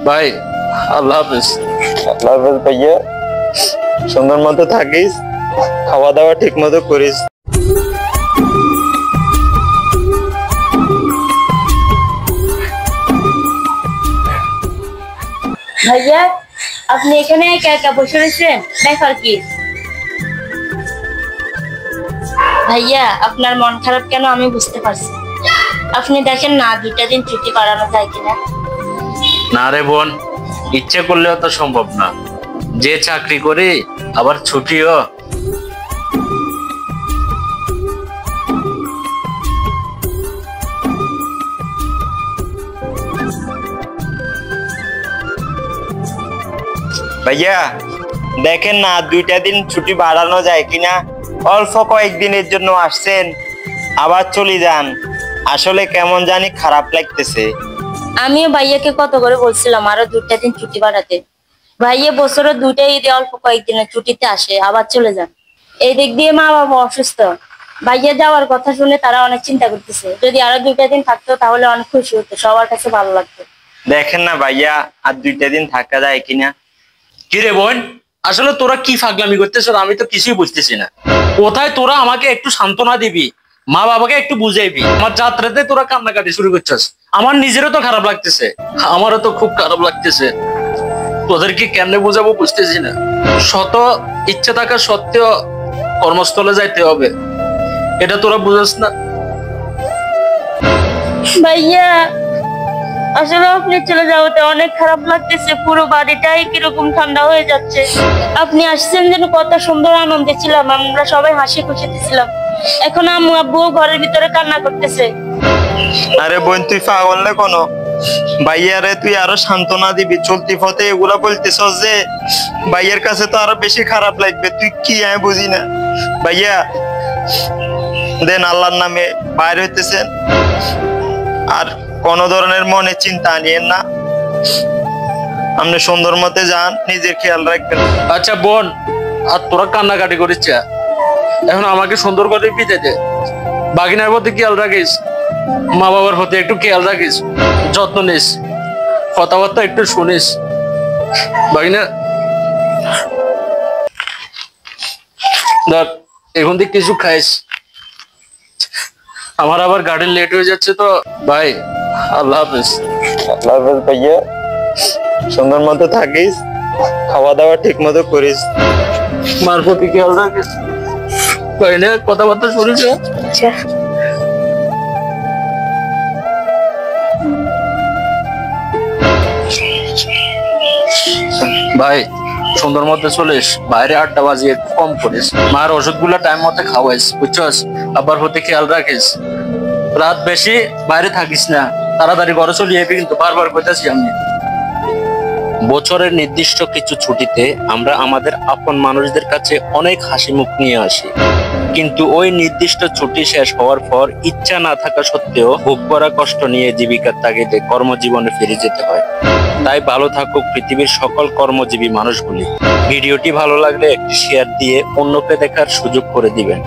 ভাই আল্লাহ হাফেজ। আল্লাহ হাফেজ ভাইয়া, সুন্দর মতো থাকিস, খাওয়া দাওয়া ঠিক মতো করিস। ভাইয়া আপনি এখানে একা একা বসে রয়েছেন, দেখার কি? ভাইয়া আপনার মন খারাপ কেন আমি বুঝতে পারছি। আপনি দেখেন না 2টা দিন ছুটি বাড়ানো যায় কিনা। না রে বোন, ইচ্ছে করলেও তো সম্ভব না। যে চাকরি করি আবার ছুটিও। ভাইয়া দেখেন না 2টা দিন ছুটি বাড়ানো যায় কিনা। অল্প কয়েকদিনের জন্য আসছেন, আবার চলে যান। আসলে কেমন জানি খারাপ লাগতেছে। আমিও ভাইয়াকে কত করে বলছিলাম আরো 2টা দিন ছুটি বাড়াতে। ভাইয়া বছরে 2টা ঈদে অল্প কয়েকদিনের ছুটিতে আসে, আবার চলে যান। এই দিক দিয়ে মা বাবা অসুস্থ, ভাইয়া যাওয়ার কথা শুনে তারা অনেক চিন্তা করতেছে। যদি আরো 2টা দিন থাকতো তাহলে অনেক খুশি হতো, সবার কাছে ভালো লাগতো। দেখেন না ভাইয়া আর 2টা দিন থাকা যায় কিনা। কি রে বোন, আসলে তোরা কি ফাগলামি করতেছ আমি তো কিছুই বুঝতেছি না। কোথায় তোরা আমাকে একটু সান্ত্বনা দিবি, মা বাবাকে একটু বুঝাইবি। আমার যাত্রাতে তোরা কান্নাকাটি শুরু করছিস, আমার নিজেরও তো খারাপ লাগতেছে, আমারও তো খুব খারাপ লাগতেছে। তোদেরকে কেমনে বুঝাবো বুঝতেছি না। শত ইচ্ছা থাকা সত্ত্বেও কর্মস্থলে যাইতে হবে, এটা তোরা বুঝাস না। ভাইয়া আসলে আপনি চলে যাওয়াতে অনেক খারাপ লাগতেছে, পুরো বাড়িটাই কিরকম ঠান্ডা হয়ে যাচ্ছে। আপনি আসছেন যেন কত সুন্দর আনন্দে ছিলাম, আমরা সবাই হাসি খুশিতে ছিলাম। এখন আম্মু আব্বু ঘরের ভিতরে কান্না করতেছে। আরে বোন তুই পাগল না কোনো? ভাইয়ারে তুই আরো সান্ত্বনা দিবি, চলতি পথে এগুলা বলতেছস যে ভাইয়ের কাছে তো আরো বেশি খারাপ লাগবে। তুই কি আমি বুঝি না। ভাইয়া দেন আল্লাহর নামে বাইরে হইতেছেন, আর কোন ধরনের মনে চিন্তা আনিয়েন না। আপনি সুন্দর মতে যান, নিজের খেয়াল রাখবেন। আচ্ছা বোন, আর তোরা কান্নাকাটি করিস, এখন আমাকে সুন্দর করে বিদায় দে। বাগিনার প্রতি খেয়াল রাখিস, মা বাবার প্রতি একটু খেয়াল রাখিস, যত্ন নিস, কথাবার্তা একটু শুনিস। বাগিনা ধর এখন থেকে কিছু খাইস, আমার আবার গাড়ি লেট হয়ে যাচ্ছে তো। ভাই আল্লাহ হাফেজ। আল্লাহ হাফেজ ভাইয়া, সুন্দর মতো থাকিস, খাওয়া দাওয়া ঠিক মতো করিস। মার প্রতি খেয়াল রাখিস, বাগিনা কথাবার্তা শুনিস। আচ্ছা ভাই সুন্দর মতো চলিস, বাইরে 8টা বাজে একটু কম করিস, মার ওষুধ গুলা টাইম মতো খাওয়াইস, বুঝছস? আবার হতে খেয়াল রাখিস, রাত বেশি বাইরে থাকিস না, তাড়াতাড়ি ঘরে চলে যাবি কিন্তু, বারবার কইতাছি আমি। বছরের নির্দিষ্ট কিছু ছুটিতে আমরা আমাদের আপন মানুষদের কাছে অনেক হাসি মুখ নিয়ে আসি, কিন্তু ওই নির্দিষ্ট ছুটি শেষ হওয়ার পর ইচ্ছা না থাকা সত্ত্বেও ভোগ করা কষ্ট নিয়ে জীবিকার তাগিদে কর্মজীবনে ফিরে যেতে হয়। তাই ভালো থাকুক পৃথিবীর সকল কর্মজীবী মানুষগুলি। ভিডিওটি ভালো লাগলে একটি শেয়ার দিয়ে অন্যকে দেখার সুযোগ করে দিবেন।